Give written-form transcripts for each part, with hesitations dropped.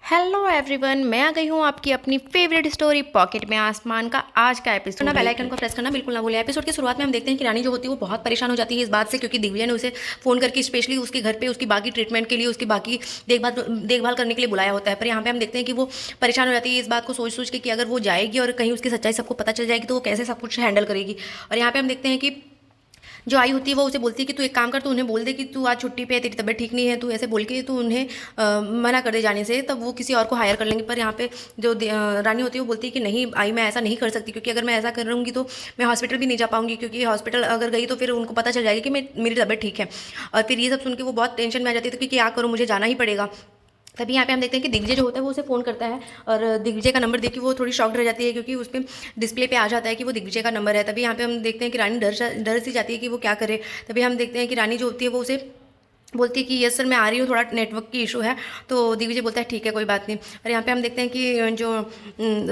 Hello everyone, मैं आ गई हूँ आपकी अपनी फेवरेट स्टोरी पॉकेट में आसमान का आज का एपिसोड। ना बेल आइकन को प्रेस करना बिल्कुल ना भूलें। एपिसोड की शुरुआत में हम देखते हैं कि रानी जो होती है वो बहुत परेशान हो जाती है इस बात से, क्योंकि दिव्या ने उसे फ़ोन करके स्पेशली उसके घर पे उसकी बाकी ट्रीटमेंट के लिए, उसकी बाकी देखभाल करने के लिए बुलाया होता है। पर यहाँ पे हम देखते हैं कि वो परेशान हो जाती है इस बात को सोच के कि अगर वो जाएगी और कहीं उसकी सच्चाई सबको पता चल जाएगी तो वो कैसे सब कुछ हैंडल करेगी। और यहाँ पे हम देखते हैं कि जो आई होती है वो उसे बोलती है कि तू एक काम कर, तू उन्हें बोल दे कि तू आज छुट्टी पे है, तेरी तबीयत ठीक नहीं है, तू ऐसे बोल के तू उन्हें मना कर दे जाने से, तब वो किसी और को हायर कर लेंगे। पर यहाँ पे जो रानी होती है वो बोलती है कि नहीं आई, मैं ऐसा नहीं कर सकती, क्योंकि अगर मैं ऐसा कर रहूँगी तो मैं हॉस्पिटल भी नहीं जा पाऊंगी, क्योंकि हॉस्पिटल अगर गई तो फिर उनको पता चल जाएगी कि मेरी तबीयत ठीक है। और फिर ये सब सुन के वो बहुत टेंशन में आ जाती है कि क्या करूँ, मुझे जाना ही पड़ेगा। तभी यहाँ पे हम देखते हैं कि दिग्विजय जो होता है वो उसे फ़ोन करता है, और दिग्विजय का नंबर देख के वो थोड़ी शॉक्ड रह जाती है, क्योंकि उस पर डिस्प्ले पे आ जाता है कि वो दिग्विजय का नंबर है। तभी यहाँ पे हम देखते हैं कि रानी डर सी जाती है कि वो क्या करे। तभी हम देखते हैं कि रानी जो होती है वो उसे बोलती है कि यस सर मैं आ रही हूँ, थोड़ा नेटवर्क की इशू है। तो दिग्विजय बोलता है ठीक है कोई बात नहीं। और यहाँ पे हम देखते हैं कि जो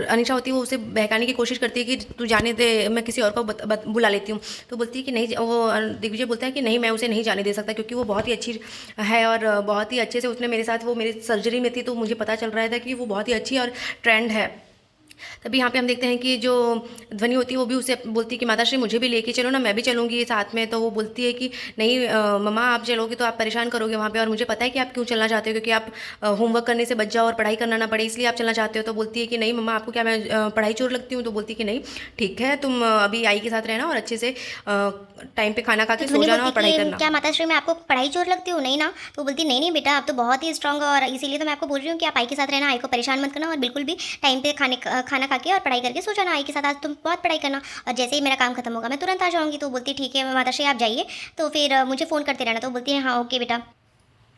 अनीशा होती है वो उसे बहकाने की कोशिश करती है कि तू जाने दे, मैं किसी और को बुला लेती हूँ। तो बोलती है कि नहीं, वो दिग्विजय बोलता है कि नहीं मैं उसे नहीं जाने दे सकता, क्योंकि वो बहुत ही अच्छी है और बहुत ही अच्छे से उसने मेरे साथ, वो मेरी सर्जरी में थी तो मुझे पता चल रहा था कि वो बहुत ही अच्छी और ट्रेंड है। तभी यहाँ पे हम देखते हैं कि जो ध्वनि होती है वो भी उसे बोलती है कि माताश्री मुझे भी लेके चलो ना, मैं भी चलूँगी साथ में। तो वो बोलती है कि नहीं मम्मा आप चलोगे तो आप परेशान करोगे वहाँ पे, और मुझे पता है कि आप क्यों चलना चाहते हो, क्योंकि आप होमवर्क करने से बच जाओ और पढ़ाई करना ना पड़े, इसलिए आप चलना चाहते हो। तो बोलती है कि नहीं मम्मा आपको क्या मैं पढ़ाई चोर लगती हूँ। तो बोलती है कि नहीं ठीक है, तुम अभी आई के साथ रहना और अच्छे से टाइम पे खाना खा तो के सो ध्वनि जाना बोलती और पढ़ाई कि करना। क्या माताश्री मैं आपको पढ़ाई चोर लगती हूँ? नहीं ना। तो बोलती नहीं नहीं बेटा, आप तो बहुत ही स्ट्रांग हो, और इसीलिए तो मैं आपको बोल रही हूँ कि आप आई के साथ रहना, आई को परेशान मत करना, और बिल्कुल भी टाइम पे खाना खा के और पढ़ाई करके सो जाना। आई के साथ आज तुम बहुत पढ़ाई करना, और जैसे ही मेरा काम खत्म होगा मैं तुरंत आ जाऊँगी। तो बोलती ठीक है माताश्री आप जाइए, तो फिर मुझे फ़ोन करते रहना। तो बोलती है हाँ ओके बेटा।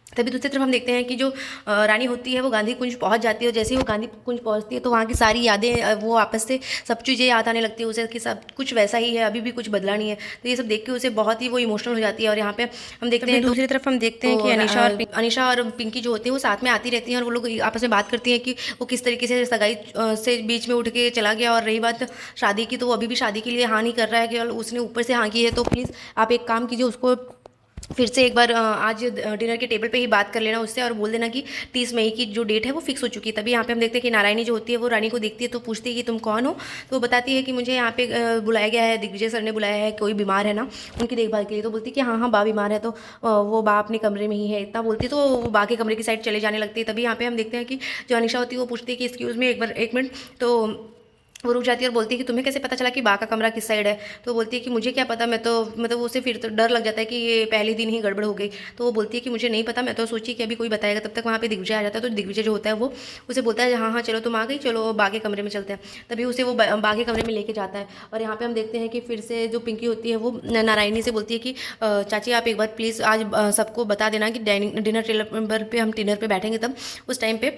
तभी दूसरी तरफ हम देखते हैं कि जो रानी होती है वो गांधी कुंज पहुंच जाती है, और जैसे ही वो गांधी कुंज पहुंचती है तो वहाँ की सारी यादें वो आपस से सब चीज़ें याद आने लगती है उसे, कि सब कुछ वैसा ही है, अभी भी कुछ बदला नहीं है। तो ये सब देख के उसे बहुत ही वो इमोशनल हो जाती है। और यहाँ पे हम देखते हैं दूसरी तरफ हम देखते हैं कि अनीशा और पिंकी जो होती है वो साथ में आती रहती हैं, और वो लोग आपस में बात करती हैं कि वो किस तरीके से सगाई से बीच में उठ के चला गया। और रही बात शादी की, तो वो अभी भी शादी के लिए हाँ नहीं कर रहा है, केवल उसने ऊपर से हाँ की है। तो प्लीज़ आप एक काम कीजिए, उसको फिर से एक बार आज डिनर के टेबल पे ही बात कर लेना उससे, और बोल देना कि 30 मई की जो डेट है वो फिक्स हो चुकी है। तभी यहाँ पे हम देखते हैं कि नारायणी जो होती है वो रानी को देखती है, तो पूछती है कि तुम कौन हो। तो वो बताती है कि मुझे यहाँ पे बुलाया गया है, दिग्विजय सर ने बुलाया है, कोई बीमार है ना उनकी देखभाल के लिए। तो बोलती है कि हाँ हाँ बा बीमार है, तो वो बा अपने कमरे में ही है, इतना बोलती है तो वो बा के कमरे की साइड चले जाने लगती है। तभी यहाँ पे हम देखते हैं कि जो अनिशा होती है वो पूछती है कि एक्सक्यूज़ में एक मिनट। तो वो रुक जाती है और बोलती है कि तुम्हें कैसे पता चला कि बा का कमरा किस साइड है। तो बोलती है कि मुझे क्या पता, मैं तो मतलब उसे फिर तो डर लग जाता है कि ये पहले दिन ही गड़बड़ हो गई। तो वो बोलती है कि मुझे नहीं पता, मैं तो सोची कि अभी कोई बताएगा। तब तक वहाँ पे दिग्विजय आ जाता है। तो दिग्विजय जो होता है वो उसे बोलता है हाँ हाँ चलो तुम आ गई, चलो बा के कमरे में चलते हैं। तभी उसे वो बा के कमरे में लेके जाता है। और यहाँ पे हम देखते हैं कि फिर से जो पिंकी होती है वो नारायणी से बोलती है कि चाची आप एक बार प्लीज़ आज सबको बता देना कि डिनर टेबल पे हम डिनर पे बैठेंगे, तब उस टाइम पे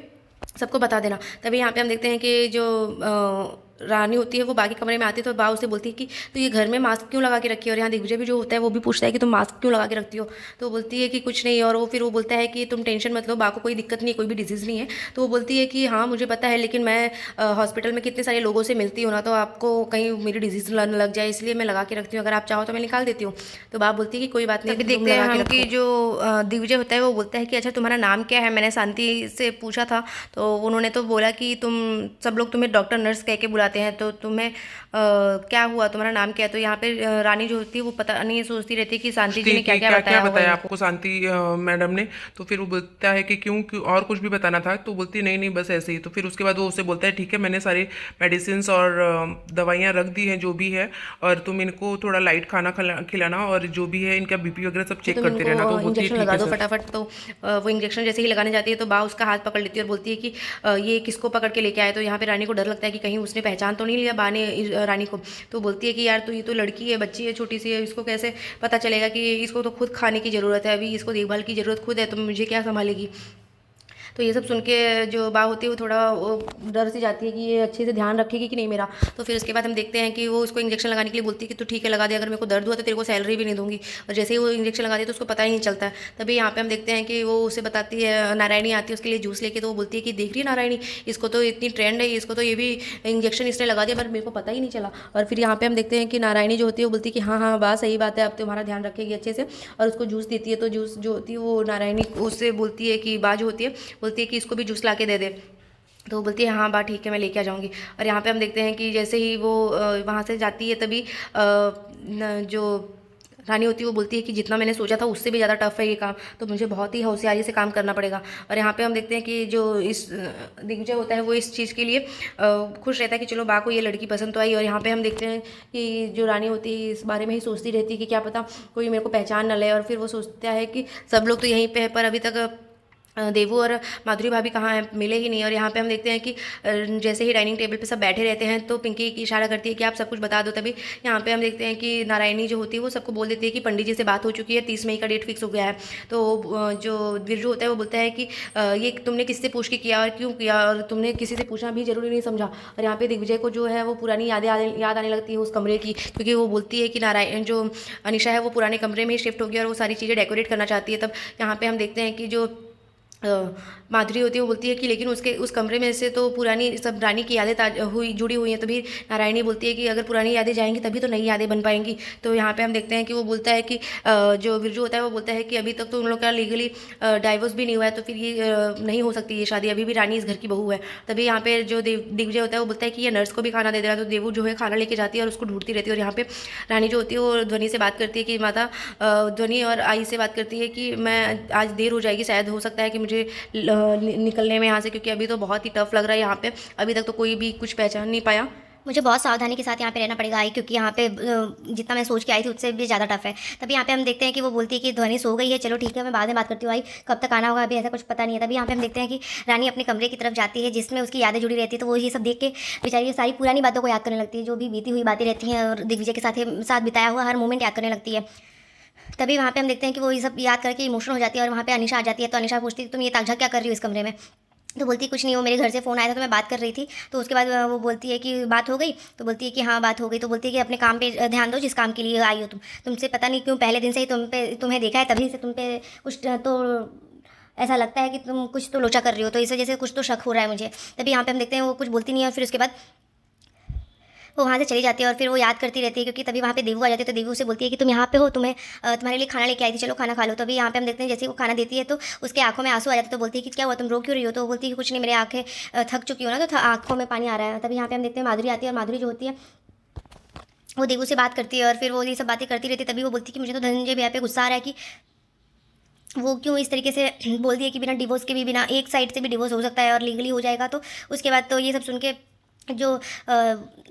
सबको बता देना। तभी यहाँ पे हम देखते हैं कि जो रानी होती है वो बाकी कमरे में आती है, तो बा उसे बोलती है कि तो ये घर में मास्क क्यों लगा के रखी है। और यहाँ दिग्विजय भी जो होता है वो भी पूछता है कि तुम मास्क क्यों लगा के रखती हो। तो वो बोलती है कि कुछ नहीं, और वो फिर वो बोलता है कि तुम टेंशन मत लो, बा को कोई दिक्कत नहीं है, कोई भी डिजीज़ नहीं है। तो वो बोलती है कि हाँ मुझे पता है, लेकिन मैं हॉस्पिटल में कितने सारे लोगों से मिलती हूँ ना, तो आपको कहीं मेरी डिजीज़ लग जाए, इसलिए मैं लगा के रखती हूँ, अगर आप चाहो तो मैं निकाल देती हूँ। तो बा बोलती है कि कोई बात नहीं। अभी देखते हैं हम कि जो दिग्विजय होता है वो बोलता है कि अच्छा तुम्हारा नाम क्या है। मैंने शांति से पूछा था, तो उन्होंने तो बोला कि तुम सब लोग तुम्हें डॉक्टर नर्स कह के बुलाते हैं, तो तुम्हें क्या हुआ, तुम्हारा नाम क्या है। तो यहाँ पे रानी जो होती है वो पता नहीं सोचती रहती है कि शांति जी ने क्या क्या बताया होगा आपको शांति मैडम ने। तो फिर वो बोलता है कि क्यों क्यों और कुछ भी बताना था। तो बोलती नहीं नहीं बस ऐसे ही। तो फिर उसके बाद वो उसे बोलता है ठीक है मैंने सारे मेडिसिन और दवाइयाँ रख दी हैं जो भी है, और तुम इनको थोड़ा लाइट खाना खिलाना, और जो भी है इनका बीपी वगैरह सब चेक करते रहना। तो बोलती है इंजेक्शन लगा दो फटाफट। तो वो इंजेक्शन जैसे ही लगाने जाती है तो बा उसका हाथ पकड़ लेती है और बोलती है कि ये किसको पकड़ के लेके आए। तो यहाँ पे रानी को डर लगता है कि कहीं उसने पहचान तो नहीं लिया बा ने रानी को। तो बोलती है कि यार तो ये तो लड़की है, बच्ची है, छोटी सी है, इसको कैसे पता चलेगा कि इसको तो खुद खाने की ज़रूरत है, अभी इसको देखभाल की ज़रूरत खुद है, तो मुझे क्या संभालेगी। तो ये सब सुन के जो बा होती है वो थोड़ा वो डर सी जाती है कि ये अच्छे से ध्यान रखेगी कि नहीं मेरा। तो फिर उसके बाद हम देखते हैं कि वो उसको इंजेक्शन लगाने के लिए बोलती है कि तू ठीक है लगा दे, अगर मेरे को दर्द हुआ तो तेरे को सैलरी भी नहीं दूंगी। और जैसे ही वो इंजेक्शन लगा दे तो उसको पता ही नहीं चलता है। तभी यहाँ पे हम देखते हैं कि वो उसे बताती है, नारायणी आती है उसके लिए जूस लेके। तो वो बोलती है कि देख रही है नारायणी, इसको तो इतनी ट्रेंड है, इसको तो ये भी इंजेक्शन इसने लगा दिया पर मेरे को पता ही नहीं चला। और फिर यहाँ पे हम देखते हैं कि नारायणी जो होती है वो बोलती है कि हाँ हाँ बात सही बात है, अब तुम्हारा ध्यान रखेगी अच्छे से, और उसको जूस देती है। तो जूस जो होती है वो नारायणी उससे बोलती है कि बा जो होती है बोलती है कि इसको भी जूस ला के दे दे। तो वो बोलती है हाँ बा ठीक है मैं लेके आ जाऊँगी। और यहाँ पे हम देखते हैं कि जैसे ही वो वहाँ से जाती है तभी जो रानी होती है वो बोलती है कि जितना मैंने सोचा था उससे भी ज़्यादा टफ है ये काम, तो मुझे बहुत ही होशियारी से काम करना पड़ेगा। और यहाँ पे हम देखते हैं कि जो इस दिग्विजय होता है वो इस चीज़ के लिए खुश रहता है कि चलो बा को ये लड़की पसंद तो आई। और यहाँ पे हम देखते हैं कि जो रानी होती है इस बारे में ही सोचती रहती है कि क्या पता कोई मेरे को पहचान न ले। और फिर वो सोचता है कि सब लोग तो यहीं पे है पर अभी तक देवू और माधुरी भाभी कहाँ हैं, मिले ही नहीं। और यहाँ पे हम देखते हैं कि जैसे ही डाइनिंग टेबल पे सब बैठे रहते हैं तो पिंकी की इशारा करती है कि आप सब कुछ बता दो। तभी यहाँ पे हम देखते हैं कि नारायणी जो होती है वो सबको बोल देती है कि पंडित जी से बात हो चुकी है, 30 मई का डेट फिक्स हो गया है। तो जो बिरजू होता है वो बोलता है कि ये तुमने किससे पूछ के किया और क्यों किया, और तुमने किसी से पूछना भी जरूरी नहीं समझा। और यहाँ पे दिग्विजय को जो है वो पुरानी याद आने लगती है उस कमरे की, क्योंकि वो बोलती है कि नारायण जो अनिशा है वो पुराने कमरे में ही शिफ्ट हो गया और वो सारी चीज़ें डेकोरेट करना चाहती है। तब यहाँ पे हम देखते हैं कि जो माधुरी होती है वो बोलती है कि लेकिन उसके उस कमरे में से तो पुरानी सब रानी की यादें जुड़ी हुई हैं। तभी नारायणी बोलती है कि अगर पुरानी यादें जाएंगी तभी तो नई यादें बन पाएंगी। तो यहाँ पे हम देखते हैं कि वो बोलता है कि जो बिरजू होता है वो बोलता है कि अभी तक तो उन लोग का लीगली डाइवोर्स भी नहीं हुआ है, तो फिर ये नहीं हो सकती ये शादी, अभी भी रानी इस घर की बहू है। तभी यहाँ पे जो दिग्विजय होता है वो बोलता है कि ये नर्स को भी खाना दे देना। तो देवू जो है खाना लेके जाती है और उसको ढूंढती रहती है। और यहाँ पे रानी जो होती है वो ध्वनि से बात करती है कि माता ध्वनि और आई से बात करती है कि मैं आज देर हो जाएगी, शायद हो सकता है कि मुझे निकलने में यहाँ से, क्योंकि अभी तो बहुत ही टफ लग रहा है यहाँ पे, अभी तक तो कोई भी कुछ पहचान नहीं पाया। मुझे बहुत सावधानी के साथ यहाँ पे रहना पड़ेगा आई, क्योंकि यहाँ पे जितना मैं सोच के आई थी उससे भी ज़्यादा टफ है। तभी यहाँ पे हम देखते हैं कि वो बोलती है कि ध्वनि सो गई है, चलो ठीक है मैं बाद में बात करती हूँ आई, कब तक आना होगा अभी ऐसा कुछ पता नहीं है। तभी यहाँ पे हम देखते हैं कि रानी अपने कमरे की तरफ जाती है जिसमें उसकी यादें जुड़ी रहती है। तो वो ये सब देख के बेचारी सारी पुरानी बातों को याद करने लगती है, जो भी बीती हुई बातें रहती हैं और दिग्विजय के साथ बिताया हुआ हर मोमेंट याद करने लगती है। तभी वहाँ पे हम देखते हैं कि वो ये सब याद करके इमोशनल हो जाती है। और वहाँ पे अनिशा आ जाती है। तो अनिशा पूछती है तुम ये ताकझा क्या कर रही हो इस कमरे में। तो बोलती है कुछ नहीं, वो मेरे घर से फ़ोन आया था तो मैं बात कर रही थी। तो उसके बाद वो बोलती है कि बात हो गई। तो बोलती है कि हाँ बात हो गई। तो बोलती है कि अपने काम पे ध्यान दो जिस काम के लिए आई हो तुमसे पता नहीं क्यों पहले दिन से ही तुम्हें देखा है, तभी से तुम पे कुछ तो ऐसा लगता है कि तुम कुछ तो लोचा कर रही हो, तो इस वजह से कुछ तो शक हो रहा है मुझे। तभी यहाँ पे हम देखते हैं वो कुछ बोलती नहीं है और फिर उसके बाद वो वहाँ से चली जाती है। और फिर वो याद करती रहती है क्योंकि तभी वहाँ पे देवू आ जाती है। तो देवू से बोलती है कि तुम यहाँ पे हो, तुम्हारे लिए खाना लेके आई थी, चलो खाना खा लो। तभी यहाँ पे हम देखते हैं जैसे वो खाना देती है तो उसके आंखों में आंसू आ जाते हैं। तो बोलती है कि क्या हुआ, तुम रो क्यों रही हो। तो बोलती है कि कुछ नहीं, मेरे आंखें थक चुकी हो ना, तो आंखों में पानी आ रहा है। तभी यहाँ पे हम देखते हैं माधुरी आती है और माधुरी जो होती है वो देवू से बात करती है और फिर वो ये सब बातें करती रहती है। तभी वो बोलती है कि मुझे तो धनंजय भैया पे गुस्सा आ रहा है कि वो क्यों इस तरीके से बोल दिया कि बिना डिवोर्स के भी, बिना एक साइड से भी डिवोर्स हो सकता है और लीगली हो जाएगा। तो उसके बाद तो ये सब सुन के जो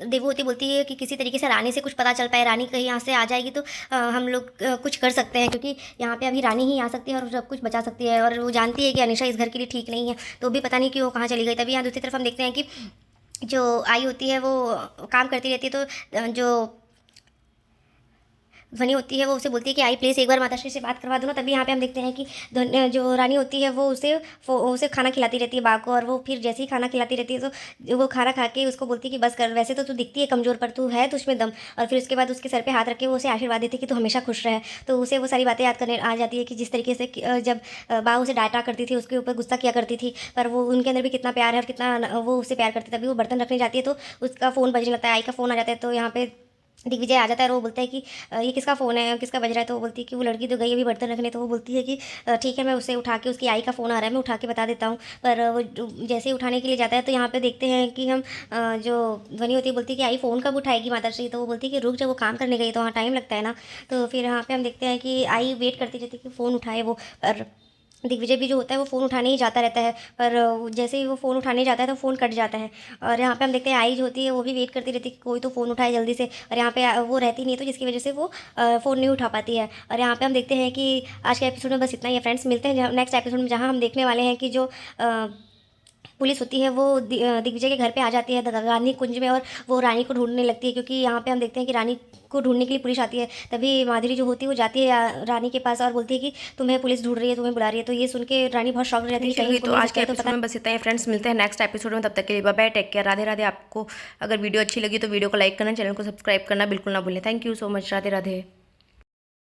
देवू होती बोलती है कि किसी तरीके से रानी से कुछ पता चल पाए, रानी कहीं यहाँ से आ जाएगी तो हम लोग कुछ कर सकते हैं, क्योंकि यहाँ पे अभी रानी ही आ सकती है और सब कुछ बचा सकती है। और वो जानती है कि अनिशा इस घर के लिए ठीक नहीं है, तो भी पता नहीं कि वो कहाँ चली गई। तभी यहाँ दूसरी तरफ हम देखते हैं कि जो आई होती है वो काम करती रहती है। तो जो ध्वनि होती है वो उसे बोलती है कि आई प्लीज़ एक बार माताश्री से बात करवा दो ना। तभी यहाँ पे हम देखते हैं कि जो रानी होती है वो उसे खाना खिलाती रहती है बा को। और वो फिर जैसे ही खाना खिलाती रहती है तो वो खाना खा के उसको बोलती है कि बस कर, वैसे तो तू दिखती है कमज़ोर पर तू है तो उसमें दम। और फिर उसके बाद उसके सर पे हाथ रख के वो उसे आशीर्वाद देती है कि तू हमेशा खुश रहे। तो उसे वो सारी बातें याद करने आ जाती है कि जिस तरीके से जब बा उसे डांटा करती थी, उसके ऊपर गुस्सा किया करती थी, पर वो उनके अंदर भी कितना प्यार है और कितना वो उससे प्यार करती है। तभी वो बर्तन रखने जाती है तो उसका फ़ोन बजने लगता है, आई का फ़ोन आ जाता है। तो यहाँ पे दिग्विजय आ जाता है और वो बोलता है कि ये किसका फ़ोन है, किसका बज रहा है। तो वो बोलती है कि वो लड़की तो गई अभी बर्तन रखने। तो वो बोलती है कि ठीक है मैं उसे उठा के, उसकी आई का फ़ोन आ रहा है मैं उठा के बता देता हूँ। पर वो जैसे ही उठाने के लिए जाता है तो यहाँ पे देखते हैं कि हम जो ध्वनि होती है बोलती है कि आई फ़ोन कब उठाएगी माताश्री। तो वो बोलती है कि रुक, जब वो काम करने गई तो वहाँ टाइम लगता है ना। तो फिर यहाँ पर हम देखते हैं कि आई वेट करती रहती है कि फ़ोन उठाए वो। पर दिग्विजय भी जो होता है वो फ़ोन उठाने ही जाता रहता है, पर जैसे ही वो फ़ोन उठाने जाता है तो फ़ोन कट जाता है। और यहाँ पे हम देखते हैं आई जो होती है वो भी वेट करती रहती है कि कोई तो फ़ोन उठाए जल्दी से। और यहाँ पे वो रहती नहीं है तो जिसकी वजह से वो फ़ोन नहीं उठा पाती है। और यहाँ पे हम देखते हैं कि आज के एपिसोड में बस इतना ही है फ्रेंड्स। मिलते हैं नेक्स्ट एपिसोड में, जहाँ हम देखने वाले हैं कि जो पुलिस होती है वो दिग्विजय के घर पे आ जाती है गांधी कुंज में और वो रानी को ढूंढने लगती है, क्योंकि यहाँ पे हम देखते हैं कि रानी को ढूंढने के लिए पुलिस आती है। तभी माधुरी जो होती है वो जाती है रानी के पास और बोलती है कि तुम्हें पुलिस ढूंढ रही है, तुम्हें बुला रही है। तो ये सुन के रानी बहुत शॉक रहती है कहीं। तो आज के एपिसोड में बस इतना ही फ्रेंड्स, मिलते हैं नेक्स्ट एपिसोड में, तब तक के लिए bye bye, take care, Radhe Radhe. आपको अगर वीडियो अच्छी लगी तो वीडियो को लाइक करना, चैनल को सब्सक्राइब करना बिल्कुल ना भूलें। Thank you so much, Radhe Radhe.